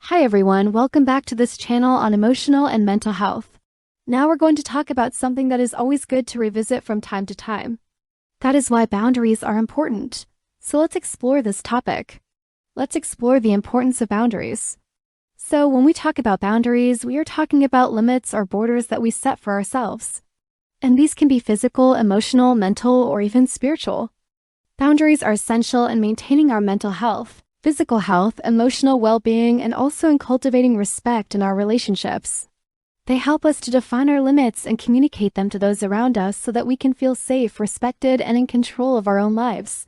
Hi everyone, welcome back to this channel on emotional and mental health. Now we're going to talk about something that is always good to revisit from time to time. That is why boundaries are important. So let's explore this topic. Let's explore the importance of boundaries. So when we talk about boundaries, we are talking about limits or borders that we set for ourselves. And these can be physical, emotional, mental, or even spiritual. Boundaries are essential in maintaining our mental health, physical health, emotional well-being, and also in cultivating respect in our relationships. They help us to define our limits and communicate them to those around us so that we can feel safe, respected, and in control of our own lives.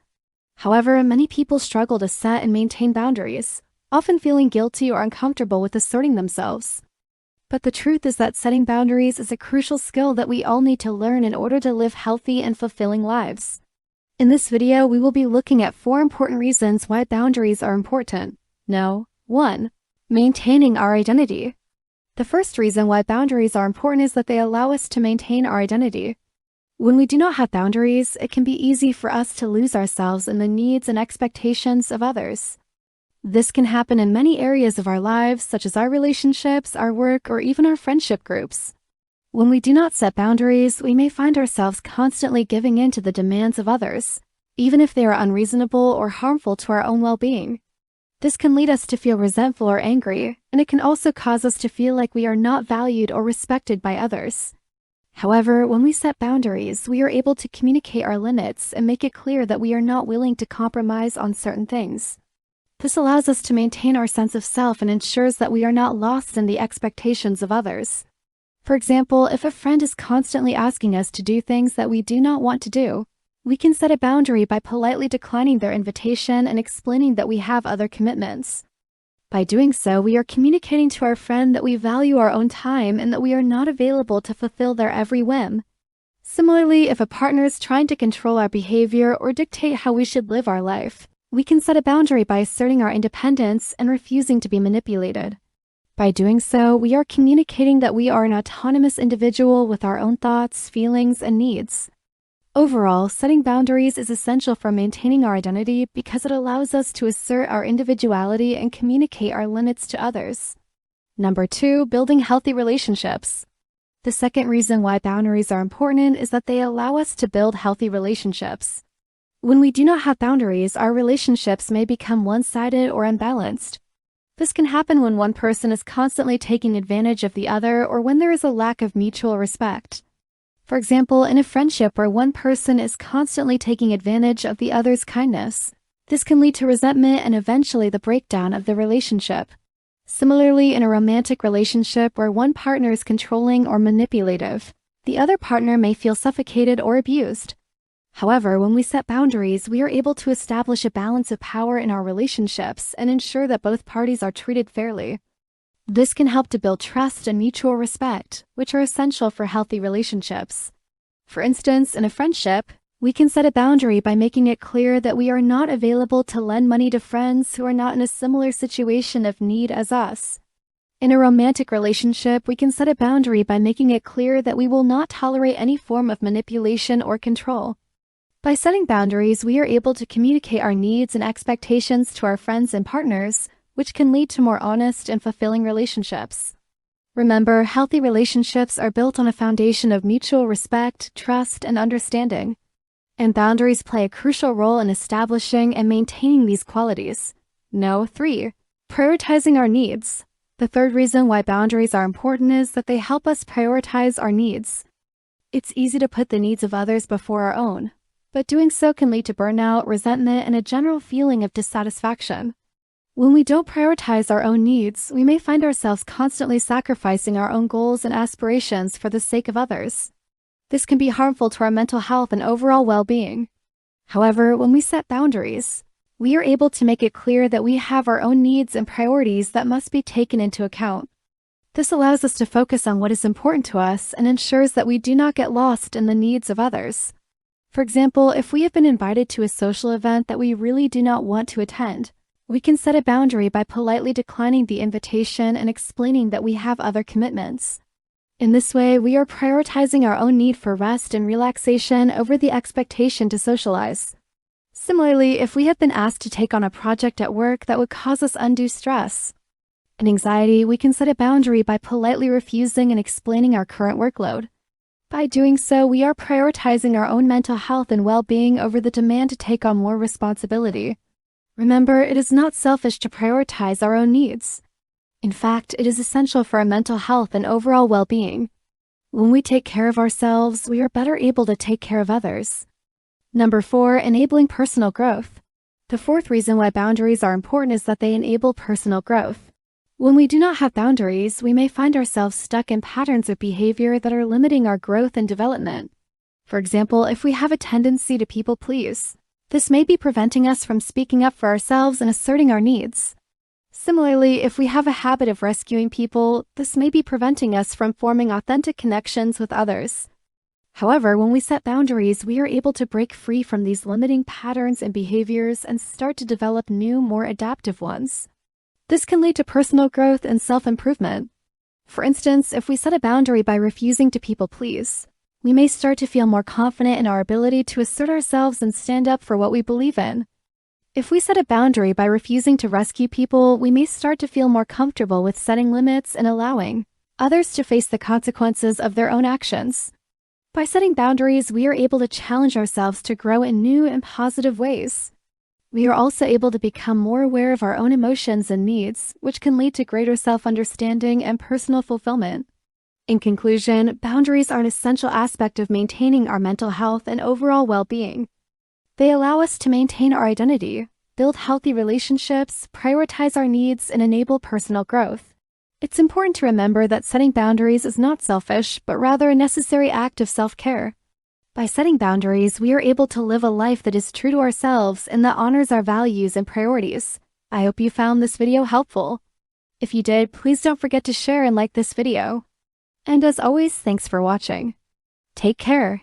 However, many people struggle to set and maintain boundaries, often feeling guilty or uncomfortable with asserting themselves. But the truth is that setting boundaries is a crucial skill that we all need to learn in order to live healthy and fulfilling lives. In this video, we will be looking at 4 important reasons why boundaries are important. 1. Maintaining our identity. The first reason why boundaries are important is that they allow us to maintain our identity. When we do not have boundaries, it can be easy for us to lose ourselves in the needs and expectations of others. This can happen in many areas of our lives, such as our relationships, our work, or even our friendship groups. When we do not set boundaries, we may find ourselves constantly giving in to the demands of others, even if they are unreasonable or harmful to our own well-being. This can lead us to feel resentful or angry, and it can also cause us to feel like we are not valued or respected by others. However, when we set boundaries, we are able to communicate our limits and make it clear that we are not willing to compromise on certain things. This allows us to maintain our sense of self and ensures that we are not lost in the expectations of others. For example, if a friend is constantly asking us to do things that we do not want to do, we can set a boundary by politely declining their invitation and explaining that we have other commitments. By doing so, we are communicating to our friend that we value our own time and that we are not available to fulfill their every whim. Similarly, if a partner is trying to control our behavior or dictate how we should live our life, we can set a boundary by asserting our independence and refusing to be manipulated. By doing so, we are communicating that we are an autonomous individual with our own thoughts, feelings, and needs. Overall, setting boundaries is essential for maintaining our identity because it allows us to assert our individuality and communicate our limits to others. 2. Building healthy relationships. The second reason why boundaries are important is that they allow us to build healthy relationships. When we do not have boundaries, our relationships may become one-sided or unbalanced. This can happen when one person is constantly taking advantage of the other or when there is a lack of mutual respect. For example, in a friendship where one person is constantly taking advantage of the other's kindness, this can lead to resentment and eventually the breakdown of the relationship. Similarly, in a romantic relationship where one partner is controlling or manipulative, the other partner may feel suffocated or abused. However, when we set boundaries, we are able to establish a balance of power in our relationships and ensure that both parties are treated fairly. This can help to build trust and mutual respect, which are essential for healthy relationships. For instance, in a friendship, we can set a boundary by making it clear that we are not available to lend money to friends who are not in a similar situation of need as us. In a romantic relationship, we can set a boundary by making it clear that we will not tolerate any form of manipulation or control. By setting boundaries, we are able to communicate our needs and expectations to our friends and partners, which can lead to more honest and fulfilling relationships. Remember, healthy relationships are built on a foundation of mutual respect, trust, and understanding. And boundaries play a crucial role in establishing and maintaining these qualities. 3. Prioritizing our needs. The third reason why boundaries are important is that they help us prioritize our needs. It's easy to put the needs of others before our own, but doing so can lead to burnout, resentment, and a general feeling of dissatisfaction. When we don't prioritize our own needs, we may find ourselves constantly sacrificing our own goals and aspirations for the sake of others. This can be harmful to our mental health and overall well-being. However, when we set boundaries, we are able to make it clear that we have our own needs and priorities that must be taken into account. This allows us to focus on what is important to us and ensures that we do not get lost in the needs of others. For example, if we have been invited to a social event that we really do not want to attend, we can set a boundary by politely declining the invitation and explaining that we have other commitments. In this way, we are prioritizing our own need for rest and relaxation over the expectation to socialize. Similarly, if we have been asked to take on a project at work that would cause us undue stress, In anxiety, we can set a boundary by politely refusing and explaining our current workload. By doing so, we are prioritizing our own mental health and well-being over the demand to take on more responsibility. Remember, it is not selfish to prioritize our own needs. In fact, it is essential for our mental health and overall well-being. When we take care of ourselves, we are better able to take care of others. Number 4, enabling personal growth. The fourth reason why boundaries are important is that they enable personal growth. When we do not have boundaries, we may find ourselves stuck in patterns of behavior that are limiting our growth and development. For example, if we have a tendency to people please, this may be preventing us from speaking up for ourselves and asserting our needs. Similarly, if we have a habit of rescuing people, this may be preventing us from forming authentic connections with others. However, when we set boundaries, we are able to break free from these limiting patterns and behaviors and start to develop new, more adaptive ones. This can lead to personal growth and self-improvement. For instance, if we set a boundary by refusing to people please, we may start to feel more confident in our ability to assert ourselves and stand up for what we believe in. If we set a boundary by refusing to rescue people, we may start to feel more comfortable with setting limits and allowing others to face the consequences of their own actions. By setting boundaries, we are able to challenge ourselves to grow in new and positive ways. We are also able to become more aware of our own emotions and needs, which can lead to greater self-understanding and personal fulfillment. In conclusion, boundaries are an essential aspect of maintaining our mental health and overall well-being. They allow us to maintain our identity, build healthy relationships, prioritize our needs, and enable personal growth. It's important to remember that setting boundaries is not selfish, but rather a necessary act of self-care. By setting boundaries, we are able to live a life that is true to ourselves and that honors our values and priorities. I hope you found this video helpful. If you did, please don't forget to share and like this video. And as always, thanks for watching. Take care.